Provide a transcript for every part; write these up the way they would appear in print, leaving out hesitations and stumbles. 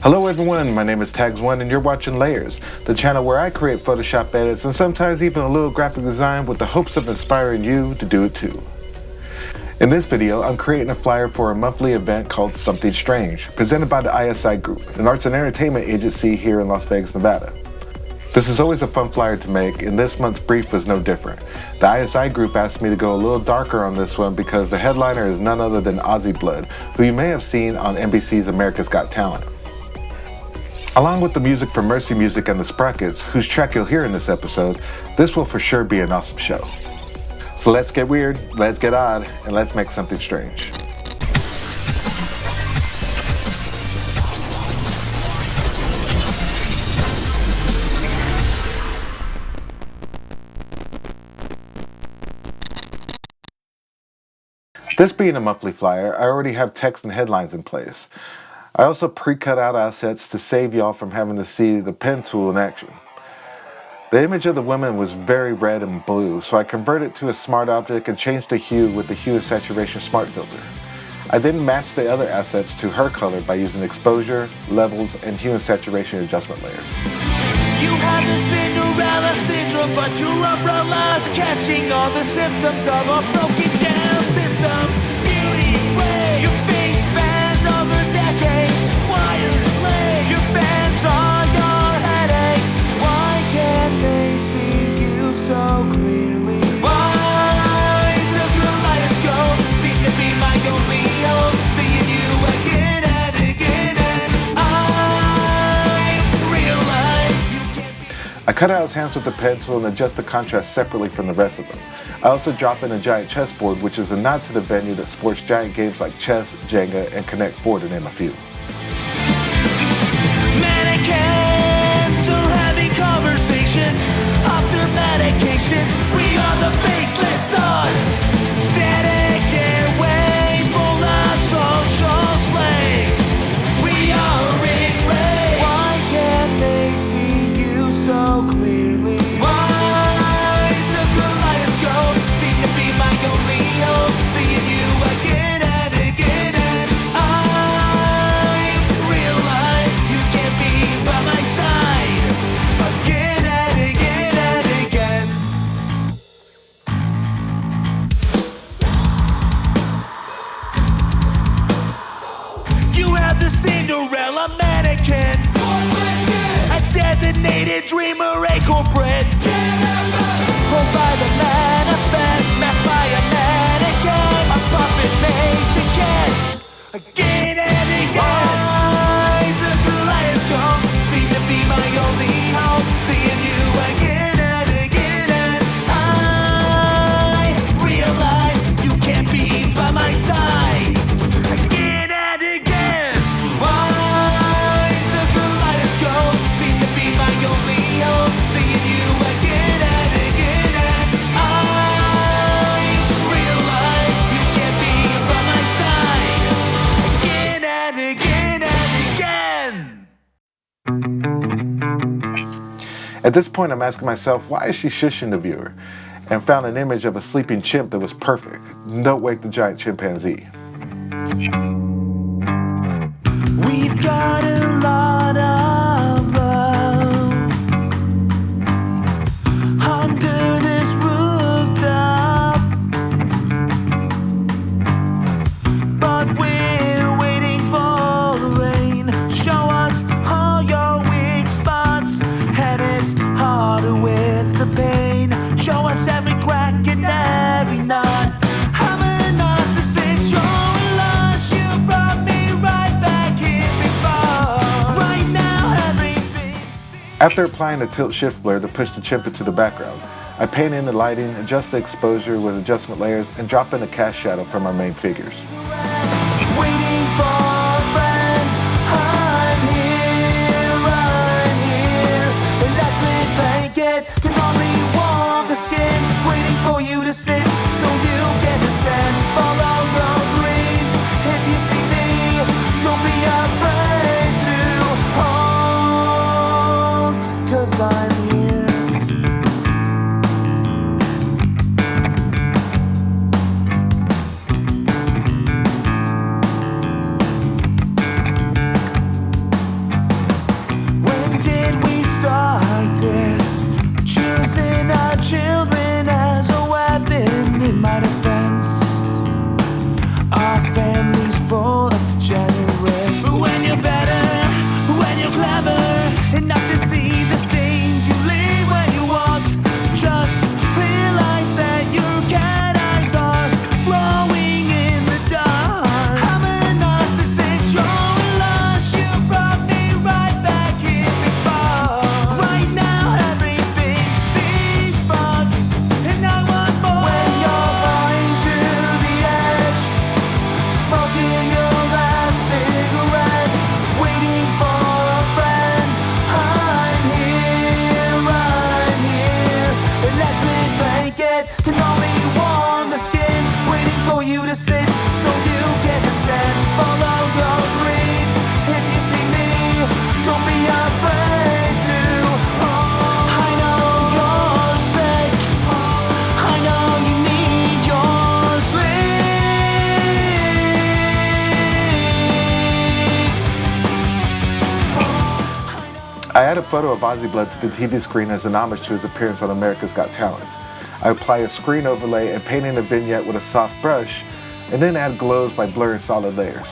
Hello everyone, my name is Tags1 and you're watching Layers, the channel where I create Photoshop edits and sometimes even a little graphic design with the hopes of inspiring you to do it too. In this video, I'm creating a flyer for a monthly event called Something Strange, presented by the ISI Group, an arts and entertainment agency here in Las Vegas, Nevada. This is always a fun flyer to make, and this month's brief was no different. The ISI Group asked me to go a little darker on this one because the headliner is none other than Auzzy Blood, who you may have seen on NBC's America's Got Talent. Along with the music from Mercy Music and the Sprockets, whose track you'll hear in this episode, this will for sure be an awesome show. So let's get weird, let's get odd, and let's make something strange. This being a monthly flyer, I already have text and headlines in place. I also pre-cut out assets to save y'all from having to see the pen tool in action. The image of the woman was very red and blue, so I converted to a smart object and changed the hue with the Hue and Saturation Smart Filter. I then matched the other assets to her color by using exposure, levels, and hue and saturation adjustment layers. You have the Cinderella syndrome, but your umbrella's catching all the symptoms of a broken down system. Beauty, way, your face spans over decades. Wired, lay, your fans are your headaches. Why can't they see you so clearly? Why is the kaleidoscope seem to be my only hope? Seeing you again and again, and I realize you can't be. I cut out his hands with the pen tool and adjust the contrast separately from the rest of them. I also drop in a giant chessboard, which is a nod to the venue that sports giant games like chess, Jenga, and Connect 4 to name a few. Mannequins are having conversations, off their medications. We are the faceless sons, static airways full of social slaves. We are in rage. Why can't they see you so clearly? Why is the kaleidoscope seem to be my only hope? Seeing you again and again, and I realize you can't be by my side again and again and again. You have the Cinderella mannequin, a designated dreamer, a culprit, pulled by the manifest, masked by a mannequin, a puppet made to kiss again and again. Eyes of kaleidoscope seem to be my only hope, seeing you again and again, and I realize you can't be by my side again and again. Eyes of kaleidoscope seem to be my only hope, seeing you again and again, and I realize you can't be by my side again and again and again. At this point, I'm asking myself, why is she shushing the viewer? And found an image of a sleeping chimp that was perfect. Don't wake the giant chimpanzee. We've got a lot of love under this rooftop, but we're waiting for the rain. Show us all your weak spots, and it's harder with the pain. Show us every crack and every knot. I'm a narcissist, you're a loss. You brought me right back here before. Right now everything's After applying a tilt-shift blur to push the chimp into the background, I paint in the lighting, adjust the exposure with adjustment layers, and drop in a cast shadow from our main figures. waiting for a friend. I'm here, and that's with blanket. Can only warm the skin, waiting for you to sit, so you can descend. Follow your dreams. If you see me, don't be afraid to hold, 'cause I'm here. I add a photo of Auzzy Blood to the TV screen as an homage to his appearance on America's Got Talent. I apply a screen overlay and paint in a vignette with a soft brush, and then add glows by blurring solid layers.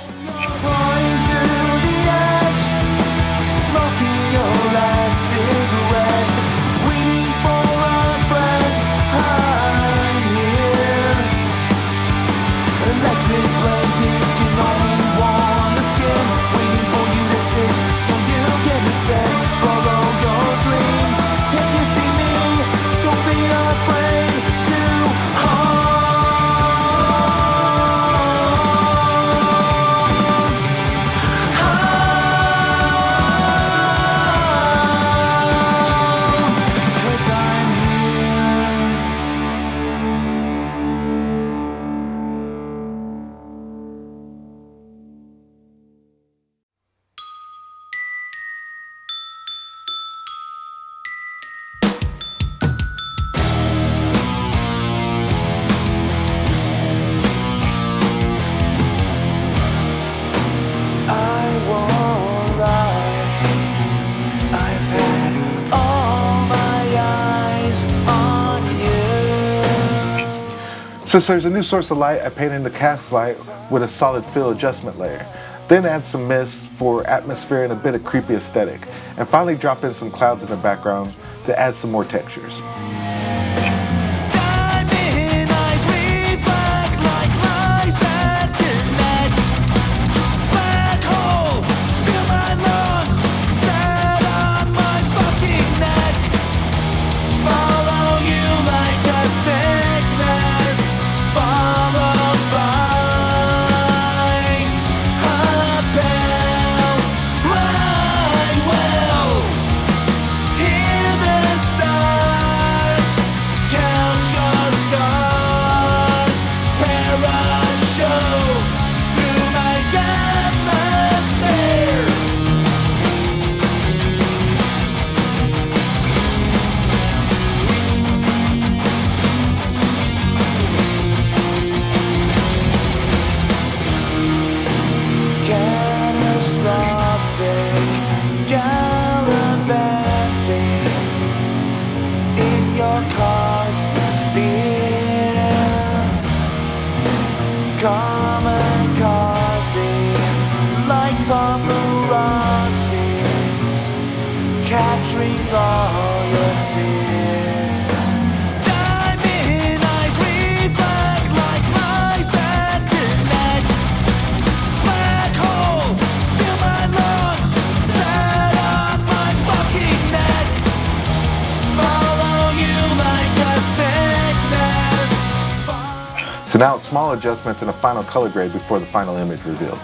Since there's a new source of light, I paint in the cast light with a solid fill adjustment layer. Then add some mist for atmosphere and a bit of creepy aesthetic. And finally drop in some clouds in the background to add some more textures. Capturing all your fear. Diamond eyes reflect like lies that connect. Black hole, fill my lungs, set on my fucking neck. Follow you like a sickness. So now it's small adjustments and a final color grade before the final image reveal.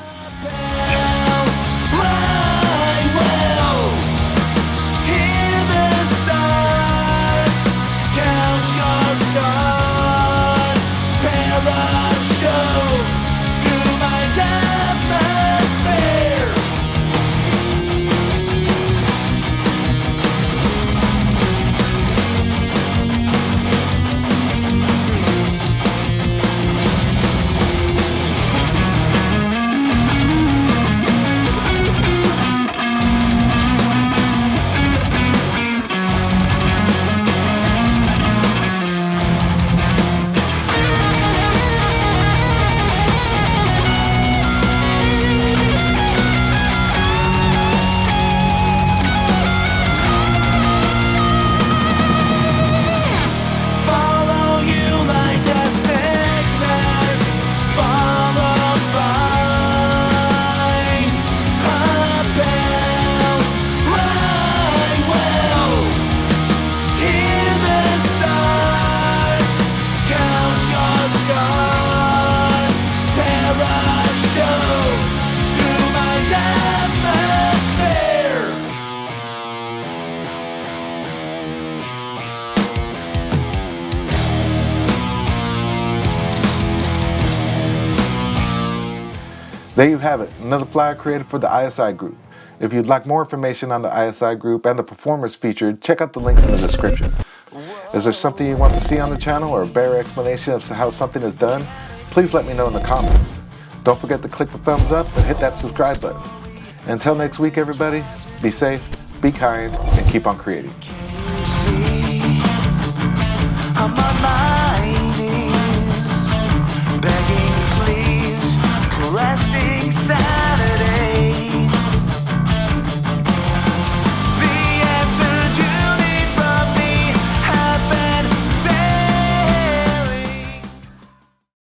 There you have it, another flyer created for the ISI group. If you'd like more information on the ISI group and the performers featured, check out the links in the description. Is there something you want to see on the channel or a bare explanation of how something is done? Please let me know in the comments. Don't forget to click the thumbs up and hit that subscribe button. Until next week, everybody, be safe be kind, and keep on creating.